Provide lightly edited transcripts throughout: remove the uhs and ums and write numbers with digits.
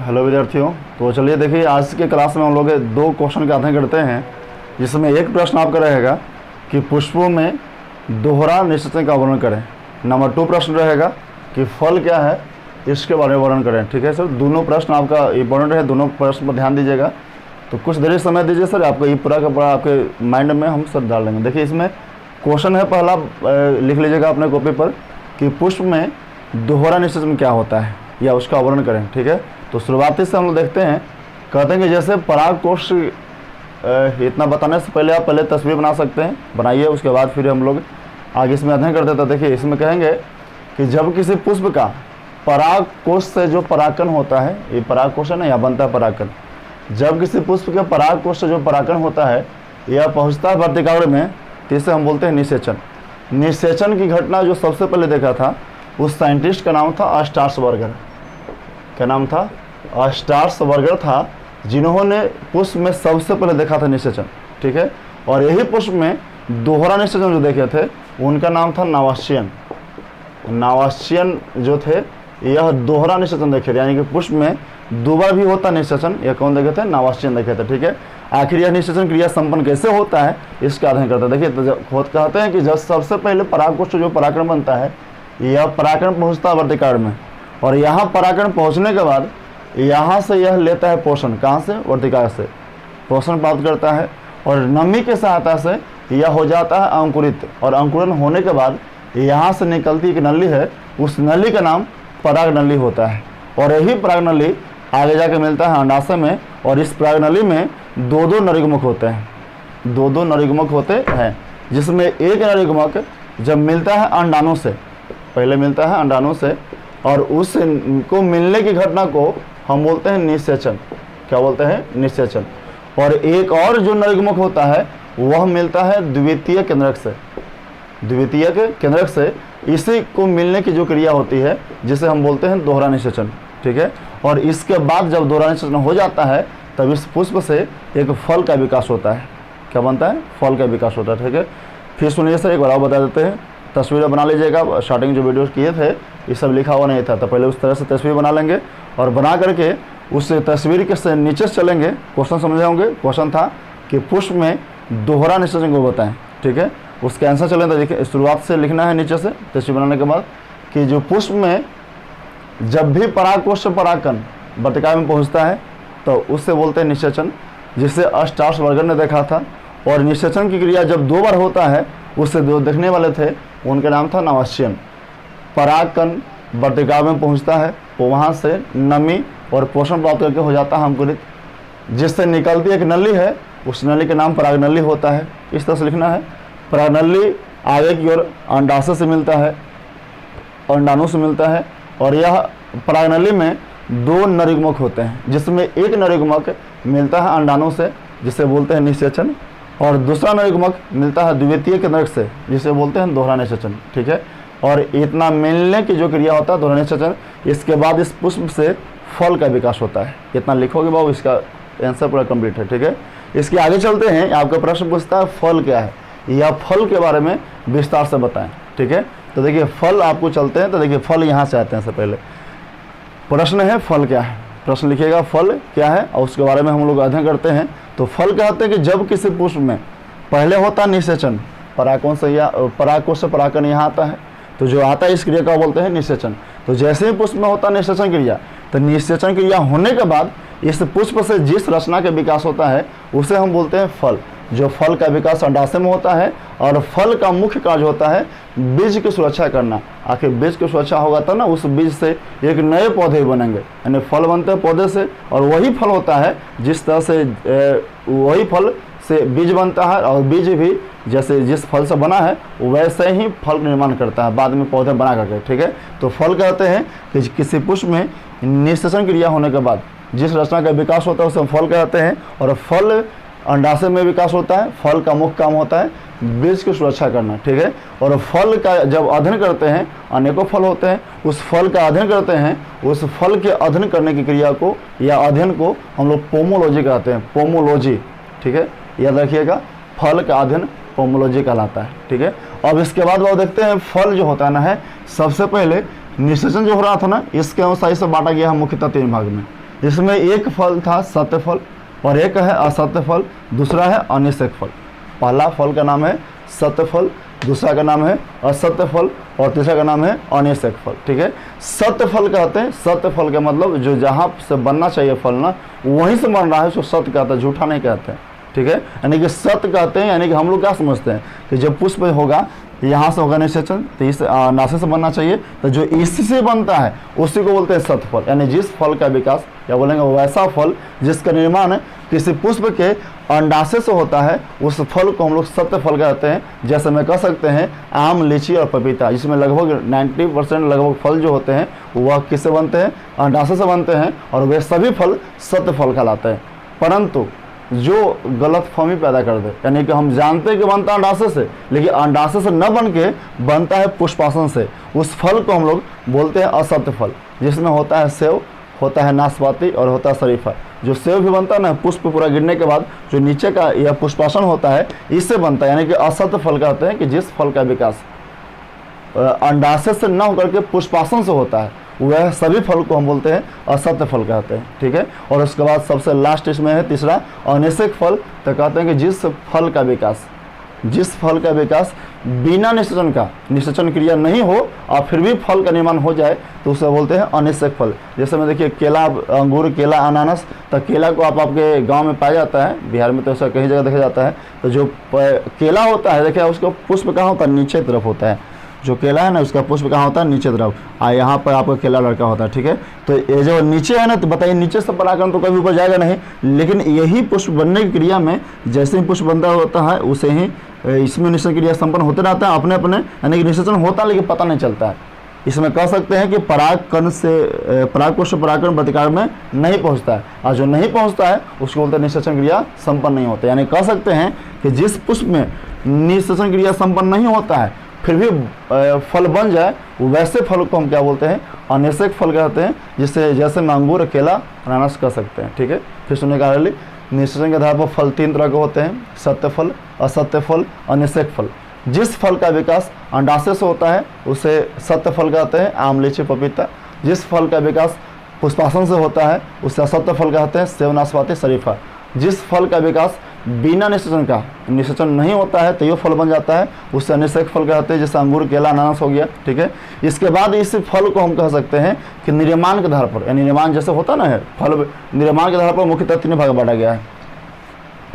Hello विद्यार्थियों। तो चलिए देखिए, आज के क्लास में हम लोग दो क्वेश्चन का अध्ययन करते हैं, जिसमें एक प्रश्न आपका रहेगा कि पुष्पों में दोहरा निषेचन का वर्णन करें। नंबर 2 प्रश्न रहेगा कि फल क्या है, इसके बारे में वर्णन करें। ठीक है सर, दोनों प्रश्न आपका इंपॉर्टेंट है, दोनों प्रश्न पर ध्यान दीजिएगा। तो कुछ देर समय दीजिए सर, आपको ये पूरा का पूरा आपके माइंड में हम सर डाल देंगे। देखिए इसमें क्वेश्चन है पहला, लिख लीजिएगा अपने कॉपी पर कि पुष्प में दोहरा निषेचन क्या होता है या उसका वर्णन करें। ठीक है, तो शुरुआती से हम लोग देखते हैं। कहते हैं कि जैसे परागकोश, इतना बताने से पहले आप पहले तस्वीर बना सकते हैं, बनाइए, उसके बाद फिर हम लोग आगे इसमें अध्ययन करते हैं। तो देखिए इसमें कहेंगे कि जब किसी पुष्प का परागकोश से जो परागकण होता है, ये परागकोश है ना, यहाँ बनता है परागकण। जब किसी पुष्प के परागकोश से जो परागकण होता है यह पहुँचता है वर्तिकाग्र में, तो इसे हम बोलते हैं निषेचन। निषेचन की घटना जो सबसे पहले देखा था, उस साइंटिस्ट का नाम था अस्टार्सबर्गर। क्या नाम था? अस्टार्सबर्गर था, जिन्होंने पुष्प में सबसे पहले देखा था निषेचन। ठीक है, और यही पुष्प में दोहरा निषेचन जो देखे थे, उनका नाम था नावासियन। नावासियन जो थे, यह दोहरा निषेचन देखे थे, यानी कि पुष्प में दो बार भी होता निषेचन। यह कौन देखे थे? नावासियन देखे थे। ठीक है, आखिर यह निषेचन क्रिया संपन्न कैसे होता है, इसका अध्ययन करते हैं। देखिए खुद कहते हैं कि जब सबसे पहले परागकोश से जो परागकण बनता है, यह परागकण पहुँचता है वर्तिकाग्र में, और यहाँ परागकण पहुँचने के बाद यहाँ से यह लेता है पोषण। कहाँ से? वर्तिकाग्र से पोषण प्राप्त करता है, और नमी के सहायता से यह हो जाता है अंकुरित, और अंकुरन होने के बाद यहाँ से निकलती एक नली है, उस नली का नाम परागनली होता है। और यही परागनली आगे जाके मिलता है अंडाशय में, और इस परागनली में दो नरिगमुख होते हैं। दो नरिगमुख होते हैं, जिसमें एक नरिगमुख जब मिलता है अंडाणु से, पहले मिलता है अंडाणु से, और उसको मिलने की घटना को हम बोलते हैं निषेचन। क्या बोलते हैं? निषेचन। और एक और जो नरिगमुख होता है वह मिलता है द्वितीय केंद्रक से। द्वितीय केंद्रक से इसी को मिलने की जो क्रिया होती है, जिसे हम बोलते हैं दोहरा निषेचन। ठीक है, और इसके बाद जब दोहरा निषेचन हो जाता है, तब इस पुष्प से एक फल का विकास होता है। क्या बनता है? फल का विकास होता है। ठीक है, फिर सुनिए सर, एक बार बता देते हैं। तस्वीरें बना लीजिएगा। स्टार्टिंग जो वीडियो किए थे, ये सब लिखा हुआ नहीं था, तो पहले उस तरह से तस्वीर बना लेंगे, और बना करके उस तस्वीर के से नीचे से चलेंगे। क्वेश्चन समझे होंगे। क्वेश्चन था कि पुष्प में दोहरा निषेचन को बताएं। ठीक है, उसका आंसर चलें। तो देखिए शुरुआत से लिखना है नीचे से, तस्वीर बनाने के बाद, कि जो पुष्प में जब भी परागकोश से परागकण वर्तिकाग्र में पहुँचता है, तो उससे बोलते हैं निषेचन, जिसे अस्टार्सबर्गर ने देखा था। और निषेचन की क्रिया जब दो बार होता है, उससे जो देखने वाले थे उनका नाम था नावासियन। परागकण वर्तिकाग्र में पहुंचता है, वो वहाँ से नमी और पोषण प्राप्त करके हो जाता है अंकुरित, जिससे निकलती एक नली है, उस नली का नाम परागनली होता है। इस तरह से लिखना है। परागनली आगे की ओर अंडाशय से मिलता है, अंडाणु से मिलता है, और यह परागनली में दो नरिगमुख होते हैं, जिसमें एक नरिगमुख मिलता है अंडाणु से, जिसे बोलते हैं निषेचन, और दूसरा नरिगमुख मिलता है द्वितीय केंद्रक से, जिसे बोलते हैं दोहरा निषेचन। ठीक है, और इतना मिलने की जो क्रिया होता है दोहरा निषेचन, इसके बाद इस पुष्प से फल का विकास होता है। इतना लिखोगे बाबू, इसका आंसर पूरा कंप्लीट है। ठीक है, इसके आगे चलते हैं। आपका प्रश्न पूछता है फल क्या है, या फल के बारे में विस्तार से बताएं। ठीक है, तो देखिए फल आपको चलते हैं। तो देखिए फल यहाँ से आते हैं। सबसे पहले प्रश्न है फल क्या है। प्रश्न लिखिएगा फल क्या है, और उसके बारे में हम लोग अध्ययन करते हैं। तो फल कहते हैं कि जब किसी पुष्प में पहले होता है निषेचन, परागकोश से या परागकोश से परागकण यहाँ आता है, तो जो आता है इस क्रिया का बोलते हैं निषेचन। तो जैसे ही पुष्प में होता है निषेचन क्रिया, तो निषेचन क्रिया होने के बाद इस पुष्प से जिस रचना का विकास होता है, उसे हम बोलते हैं फल। जो फल का विकास अंडाशय में होता है, और फल का मुख्य कार्य होता है बीज की सुरक्षा करना। आखिर बीज की सुरक्षा होगा तो ना उस बीज से एक नए पौधे बनेंगे, यानी फल बनते हैं पौधे से, और वही फल होता है जिस तरह से वही फल से बीज बनता है, और बीज भी जैसे जिस फल से बना है वैसे ही फल निर्माण करता है बाद में पौधे बना करके। ठीक है, तो फल कहते हैं कि किसी पुष्प में निषेचन क्रिया होने के बाद जिस रचना का विकास होता है उसे फल कहते हैं। और फल अंडाशय में विकास होता है। फल का मुख्य काम होता है बीज की सुरक्षा करना। ठीक है, और फल का जब अध्ययन करते हैं, अनेकों फल होते हैं, उस फल का अध्ययन करते हैं, उस फल के अध्ययन करने की क्रिया को या अध्ययन को हम लोग पोमोलॉजी कहते हैं। पोमोलॉजी। ठीक है, याद रखिएगा, फल का अध्ययन पोमोलॉजी कहलाता है। ठीक है, अब इसके बाद वो देखते हैं फल जो होता है ना, सबसे पहले निषेचन जो हो रहा था ना, इसके अनुसार इसे बांटा गया है मुख्यतः 3 भाग में। इसमें एक फल था सत्य फल और एक है असत्य फल, दूसरा है अनिषेक फल। पहला फल का नाम है सत्य फल, दूसरा का नाम है असत्य फल और तीसरा का नाम है अनिषेक फल। ठीक है, सत्य फल कहते हैं, सत्य फल का मतलब जो जहाँ से बनना चाहिए फल ना वहीं से बन रहा है, उसको सत्य कहते हैं, झूठा नहीं कहते हैं। ठीक है, यानी कि सत्य कहते हैं, यानी कि हम लोग क्या समझते हैं कि जब पुष्प होगा यहाँ से होगा निषेचन तो इस नासे से बनना चाहिए, तो जो इससे बनता है उसी को बोलते हैं सत्य फल। यानी जिस फल का विकास या बोलेंगे वैसा फल जिसका निर्माण किसी पुष्प के अंडाशय से होता है, उस फल को हम लोग सत्य फल कहते हैं। जैसे मैं कह सकते हैं आम, लीची और पपीता, जिसमें लगभग 90% लगभग फल जो होते हैं वह किससे बनते हैं, अंडाशय से बनते हैं, और वे सभी फल सत्य फल कहलाते हैं। परंतु जो गलतफहमी पैदा कर दे, यानी कि हम जानते हैं कि बनता है अंडाशय से, लेकिन अंडाशय से न बन के बनता है पुष्पासन से, उस फल को हम लोग बोलते हैं असत्य फल। जिसमें होता है सेव, होता है नाशपाती और होता है शरीफा। जो सेव भी बनता है ना, पुष्प पूरा गिरने के बाद जो नीचे का यह पुष्पासन होता है, इससे बनता है। यानी कि असत्य फल कहते हैं कि जिस फल का विकास अंडाशय से न होकर के पुष्पासन से होता है, वह सभी फल को हम बोलते हैं असत्य फल कहते हैं। ठीक है, और उसके बाद सबसे लास्ट इसमें है तीसरा अनिषेक फल। तो कहते हैं कि जिस फल का विकास बिना निषेचन का, निषेचन क्रिया नहीं हो और फिर भी फल का निर्माण हो जाए तो उसे बोलते हैं अनिषेक फल। जैसे में देखिए केला, अंगूर, केला, अनानास, तो केला को आपके गांव में पाया जाता है, बिहार में तो ऐसा कई जगह देखा जाता है। तो जो केला होता है देखिए उसका पुष्प कहाँ होता है, नीचे तरफ होता है। जो केला है ना उसका पुष्प कहाँ होता है, नीचे तरफ, यहाँ पर आपका केला लड़का होता है। ठीक है, तो ये जो नीचे है ना, तो बताइए नीचे से परागण तो कभी ऊपर जाएगा नहीं, लेकिन यही पुष्प बनने की क्रिया में जैसे ही पुष्प बनता होता है उसे ही इसमें निषेचन क्रिया संपन्न होते रहता है अपने अपने, यानी कि निषेचन होता है लेकिन पता नहीं चलता है। इसमें कह सकते हैं कि परागकण से परागकोश से परागकण प्रतिकार में नहीं पहुंचता है, और जो नहीं पहुंचता है उसको बोलते हैं निषेचन क्रिया संपन्न नहीं होता। यानी कह सकते हैं कि जिस पुष्प में निषेचन क्रिया संपन्न नहीं होता है फिर भी फल बन जाए, वैसे फल को हम क्या बोलते हैं, अनिषेक फल कहते हैं। जिससे जैसे में अंगूर, केला, अनानास कह सकते हैं। ठीक है, फिर सुनने का निषेचन के आधार पर फल 3 तरह के होते हैं, सत्य फल, असत्य फल, अनिषेक फल। जिस फल का विकास अंडाशय से होता है उसे सत्य फल कहते हैं, आम, लीची, पपीता। जिस फल का विकास पुष्पासन से होता है उसे असत्य फल कहते हैं, सेव, नाशपाती, शरीफा। जिस फल का विकास बिना निषेचन का, निषेचन नहीं होता है तो ये फल बन जाता है, उससे अनिषेक फल कहते हैं, जैसे अंगूर, केला, अनानास हो गया। ठीक है, इसके बाद इस फल को हम कह सकते हैं कि निर्माण के आधार पर, यानी निर्माण जैसे होता ना है फल, निर्माण के आधार पर मुख्यतः 3 भाग बांटा गया है,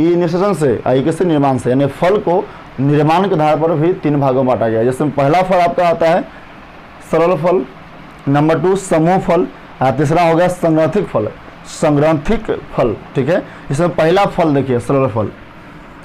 ई निषेचन से, आई किससे, निर्माण से। यानी फल को निर्माण के आधार पर भी 3 भागों में बांटा गया है। जैसे पहला फल आपका आता है सरल फल, नंबर 2 समूह फल, और तीसरा हो गया संग्रथिक फल, संग्रथिक फल। ठीक है, इसमें पहला फल देखिए सरल फल,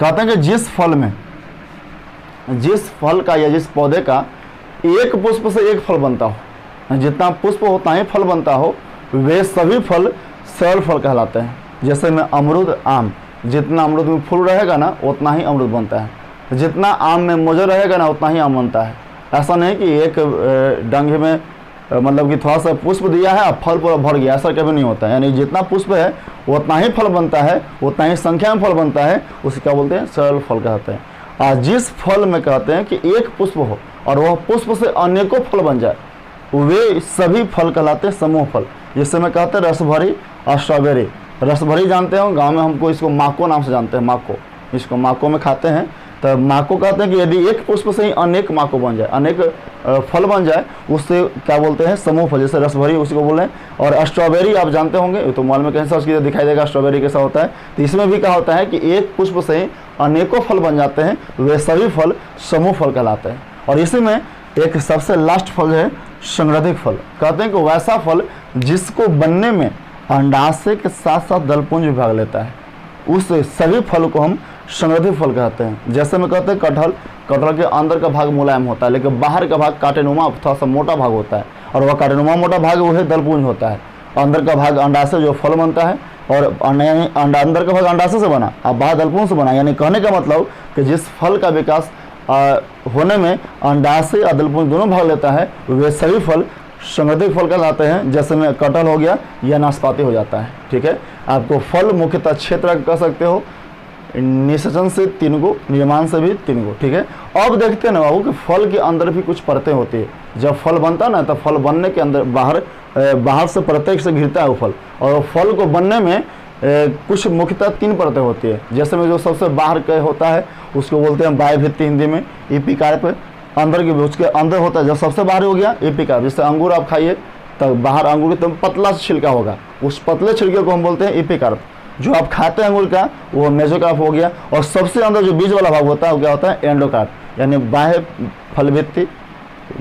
कहते हैं कि जिस फल का या जिस पौधे का एक पुष्प से एक फल बनता हो, जितना पुष्प होता है फल बनता हो, वे सभी फल सरल फल कहलाते हैं। जैसे में अमरूद, आम, जितना अमरूद में फूल रहेगा ना उतना ही अमरूद बनता है, जितना आम में मोजर रहेगा ना उतना ही आम बनता है। ऐसा नहीं कि एक डंगे में मतलब कि थोड़ा सा पुष्प दिया है और फल पूरा भर गया, ऐसा कभी नहीं होता है। यानी जितना पुष्प है उतना ही फल बनता है, उतना ही संख्या में फल बनता है, उसे क्या बोलते हैं, सरल फल कहते हैं। और जिस फल में कहते हैं कि एक पुष्प हो और वह पुष्प से अनेकों फल बन जाए, वे सभी फल कहलाते हैं समूह फल। जिससे मैं कहते हैं रसभरी और स्ट्रॉबेरी। रसभरी जानते हो, गाँव में हमको इसको माको नाम से जानते हैं, माको, इसको माको में खाते हैं। तो माको कहते हैं कि यदि एक पुष्प से ही अनेक माको बन जाए, अनेक फल बन जाए, उससे क्या बोलते हैं, समूह फल। जैसे रसभरी उसी को बोले हैं। और स्ट्रॉबेरी आप जानते होंगे, तो मोबाइल में कहीं सर्च कीजिए दिखाई देगा स्ट्रॉबेरी कैसा होता है। तो इसमें भी क्या होता है कि एक पुष्प से ही अनेकों फल बन जाते हैं, वे सभी फल समूह फल कहलाते हैं। और इसी में एक सबसे लास्ट फल है संग्रथिक फल। कहते हैं कि वैसा फल जिसको बनने में अंडाशय के साथ साथ दलपुंज भी भाग लेता है, उस सभी फल को हम संग्रथित फल कहते हैं। जैसे में कहते हैं कटहल, कटहल के अंदर का भाग मुलायम होता है लेकिन बाहर का भाग कांटेनुमा थोड़ा सा मोटा भाग होता है, और वह कांटेनुमा मोटा भाग वह दलपुंज होता है। अंदर का भाग अंडाशय जो फल बनता है, और अंदर का भाग अंडाशय से बना और बाहर दलपुंज से बना। यानी कहने का मतलब कि जिस फल का विकास होने में अंडाशय और दलपुंज दोनों भाग लेता है, वे सभी फल संग्रथित फल कहलाते हैं। जैसे में कटहल हो गया या नाशपाती हो जाता है। ठीक है, आपको फल मुख्यतः 6 तरह कह सकते हो, निषेचन से 3 गो, निर्माण से भी 3 गो। ठीक है, अब देखते हैं ना बाबू कि फल के अंदर भी कुछ परतें होती है। जब फल बनता है ना तो फल बनने के अंदर बाहर बाहर से प्रत्येक से घिरता है वो फल, और वो फल को बनने में कुछ मुख्यतः 3 परतें होती है। जैसे में जो सबसे बाहर का होता है उसको बोलते हैं बाह्य भित्ति, हिंदी में एपिकार्प। अंदर की उसके अंदर होता है, जब सबसे बाहर हो गया एपिकार्प। जैसे अंगूर आप खाइए तब बाहर अंगूर की पतला छिलका होगा, उस पतले छिलके को हम बोलते हैं एपिकार्प। जो आप खाते हैं अंगूर का वो मेसोकार्प हो गया। और सबसे अंदर जो बीज वाला भाग होता है वो क्या होता है, एंडोकार्प, यानी बाह्य फल भित्ति,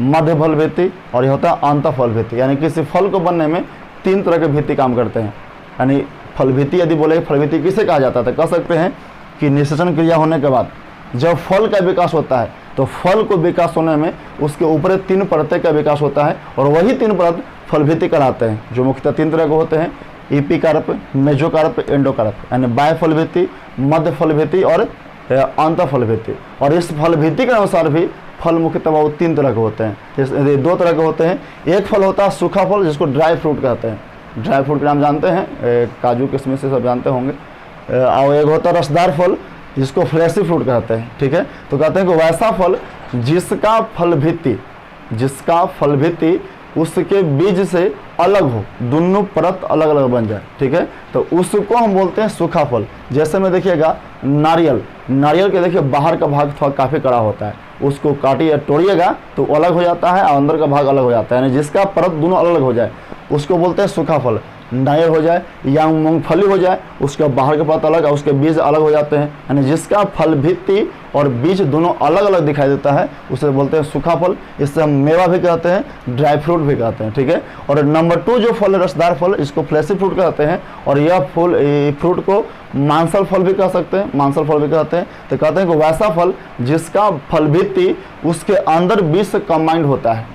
मध्य फल भित्ति और यह होता है अंत फल भित्ति। यानी किसी फल को बनने में 3 तरह के भित्ति काम करते हैं। यानी फल भित्ति यदि बोले फल भित्ति किसे कहा जाता है, तो कह सकते हैं कि निषेचन क्रिया होने के बाद जब फल का विकास होता है तो फल को विकास होने में उसके ऊपर 3 परतें का विकास होता है, और वही 3 परत फल भित्ति कहलाते हैं, जो मुख्यतः 3 तरह के होते हैं, एपिकार्प, मेसोकार्प, एंडोकार्प। यानी बाह्य फल भित्ति, मध्य फल भित्ति और अंत फल भित्ति। और इस फल भित्ति के अनुसार भी फल मुख्यतः वो 3 तरह के होते हैं। 2 तरह के होते हैं। एक फल होता है सूखा फल, जिसको ड्राई फ्रूट कहते हैं। ड्राई फ्रूट के नाम जानते हैं, काजू किशमिश से सब जानते होंगे। और एक होता है रसदार फल, जिसको फ्लैशी फ्रूट कहते हैं। ठीक है, तो कहते हैं कि वैसा फल जिसका फल भित्ति उसके बीज से अलग हो, दोनों परत अलग अलग बन जाए। ठीक है, तो उसको हम बोलते हैं सूखा फल। जैसे में देखिएगा नारियल के देखिए बाहर का भाग थोड़ा काफ़ी कड़ा होता है, उसको काटिए तोड़िएगा तो अलग हो जाता है और अंदर का भाग अलग हो जाता है। यानी जिसका परत दोनों अलग अलग हो जाए उसको बोलते हैं सूखा फल। नारियल हो जाए या मूंगफली हो जाए, उसका बाहर के परत अलग और उसके बीज अलग हो जाते हैं। यानी जिसका फल भित्ति और बीज दोनों अलग अलग दिखाई देता है उसे बोलते हैं सूखा फल। इससे हम मेवा भी कहते हैं, ड्राई फ्रूट भी कहते हैं। ठीक है, और नंबर 2 जो फल है रसदार फल, इसको फ्लैशी फ्रूट कहते हैं। और यह फ्रूट को मांसल फल भी कह सकते हैं, मांसल फल भी कहते हैं। तो कहते हैं कि वैसा फल जिसका फल भित्ति उसके अंदर बीज से कंबाइंड होता है,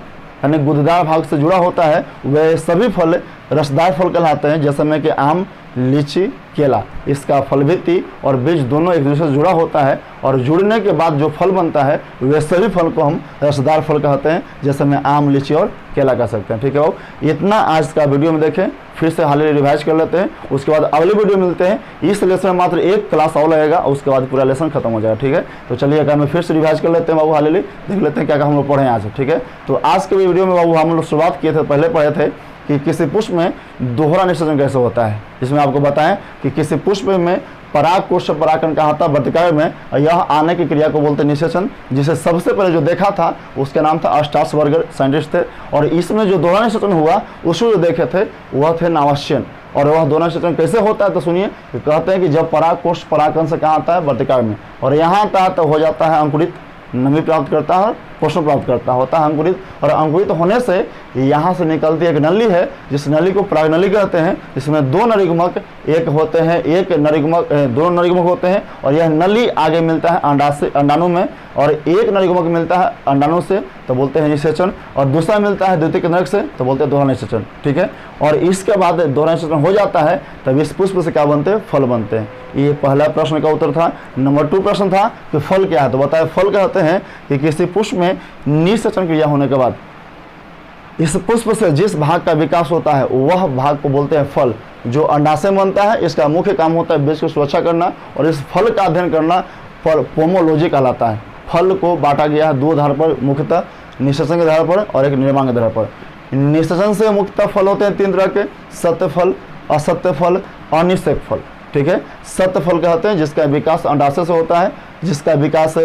यानी गुद्देदार भाग से जुड़ा होता है, वे सभी फल रसदार फल कहलाते हैं। जैसे में कि आम, लीची, केला, इसका फल भित्ति और बीज दोनों एक दूसरे से जुड़ा होता है, और जुड़ने के बाद जो फल बनता है वे सभी फल को हम रसदार फल कहते हैं। जैसे में आम, लीची और केला कह सकते हैं। ठीक है, इतना आज का वीडियो में देखें, फिर से हाल ही रिवाइज कर लेते हैं, उसके बाद अगली वीडियो मिलते हैं। इस लेसन में मात्र 1 क्लास और लगेगा, उसके बाद पूरा लेसन खत्म हो जाएगा। ठीक है, तो चलिए अगर मैं फिर से रिवाइज कर लेते हैं बाबू, हाल ही देख लेते हैं क्या हम लोग पढ़े आज। ठीक है, तो आज के वीडियो में बाबू हम लोग शुरुआत किए थे, पहले पढ़े थे कि किसी पुष्प में दोहरा निषेचन कैसे होता है। इसमें आपको बताएं कि किसी पुष्प में पराग कोश से परागकण कहा था वर्तिकाव्य में, यह आने की क्रिया को बोलते निषेचन। जिसे सबसे पहले जो देखा था उसका नाम था अस्टासवर्गर, साइंटिस्ट थे। और इसमें जो दोहरा निषेचन हुआ उसको जो देखे थे वह थे नावाश्यन। और वह दोहरा निषेचन कैसे होता है तो सुनिए, कहते हैं कि जब पराग कोश परागकण से कहाँ आता है वर्तिकाव्य में, और यहाँ आता है तो हो जाता है अंकुरित, नमी प्राप्त करता है, पोषण प्राप्त करता होता है अंकुरित। और अंकुरित होने से यहाँ से निकलती एक नली है, जिस नली को परागनली कहते हैं। इसमें 2 नरिगुमक एक होते हैं, एक नरिगुमक 2 नरिगुमक होते हैं, और यह नली आगे मिलता है अंडाणु में, और एक नरिगुमक मिलता है अंडाणु से तो बोलते हैं निषेचन, और दूसरा मिलता है द्वितीयक नरक से तो बोलते हैं दोहरा निषेचन। ठीक है, और इसके बाद दोहरा निषेचन हो जाता है तब इस पुष्प से क्या बनते हैं, फल बनते हैं। ये पहला प्रश्न का उत्तर था। नंबर 2 प्रश्न था कि फल क्या है, तो बताए फल कहते हैं कि किसी पुष्प में निषेचन क्रिया होने के बाद इस पुष्प से जिस भाग का विकास होता है वह भाग को बोलते हैं फल। जो अंडाशय बनता है इसका मुख्य काम होता है बीज की सुरक्षा करना, और इस फल का अध्ययन करना पोमोलॉजी कहलाता है। फल को बांटा गया है 2 आधार पर, मुख्यतः निषेचन के आधार पर और एक निर्माण के आधार पर। निषेचन से मुख्यतः फल होते हैं 3 तरह के, सत्य फल, असत्य फल, अनिषेक फल। ठीक है, सत्य फल कहते हैं जिसका विकास अंडाशय से होता है, जिसका विकास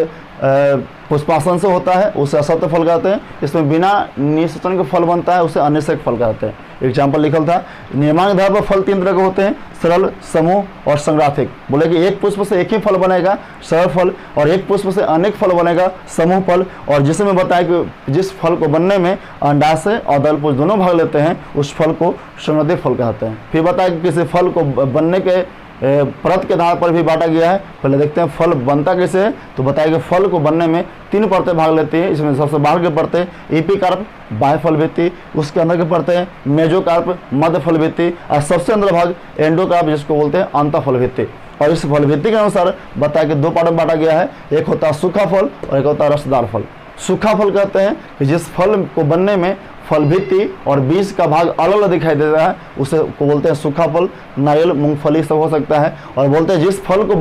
पुष्पासन से होता है उसे असत्य फल कहते हैं। इसमें बिना निषेचन के फल बनता है उसे अनिषेक फल कहते हैं। एग्जाम्पल लिखल था, निर्माण के आधार पर फल 3 तरह के होते हैं, सरल, समूह और संग्राथिक। बोले कि एक पुष्प से एक ही फल बनेगा सरल फल, और एक पुष्प से अनेक फल बनेगा समूह फल। और जिसमें बताया कि जिस फल को बनने में अंडाशय और दलपुष्प दोनों भाग लेते हैं उस फल को संग्राथिक फल कहते हैं। फिर बताया कि किसी फल को बनने के परत के आधार पर भी बांटा गया है। पहले देखते हैं फल बनता कैसे है, तो बताया कि फल को बनने में 3 परतें भाग लेती हैं। इसमें सबसे बाहर की परतें एपिकार्प, बाह्य फल भित्ति, उसके अंदर की परतें मेसोकार्प, मध्य फल भित्ति, और सबसे अंदर भाग एंडोकार्प जिसको बोलते हैं अंत फल भित्ति। और इस फल भित्ति के अनुसार बताया कि 2 पार्ट में बांटा गया है, एक होता है सूखा फल और एक होता है रसदार फल। सूखा फल कहते हैं कि जिस फल को बनने में फल भित्ति और बीज का भाग अलग अलग दिखाई देता है उसे को बोलते हैं सूखा फल। नारियल, मूंगफली सब हो सकता है। और बोलते हैं जिस फल को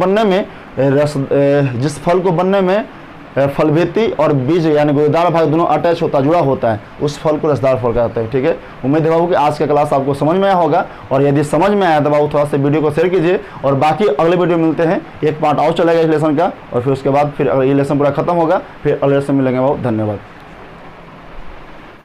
बनने में फलभित्ति और बीज यानी गुदेदार भाग दोनों अटैच होता जुड़ा होता है, उस फल को रसदार फल कहते हैं। ठीक है, उम्मीद है बाबू कि आज का क्लास आपको समझ में आया होगा, और यदि समझ में आया तो बाबू थोड़ा सा वीडियो को शेयर कीजिए, और बाकी अगले वीडियो मिलते हैं, एक पार्ट और चलेगा इस लेसन का, और फिर उसके बाद फिर ये लेसन पूरा खत्म होगा, फिर अगले लेसन मिलेंगे बाबू। धन्यवाद।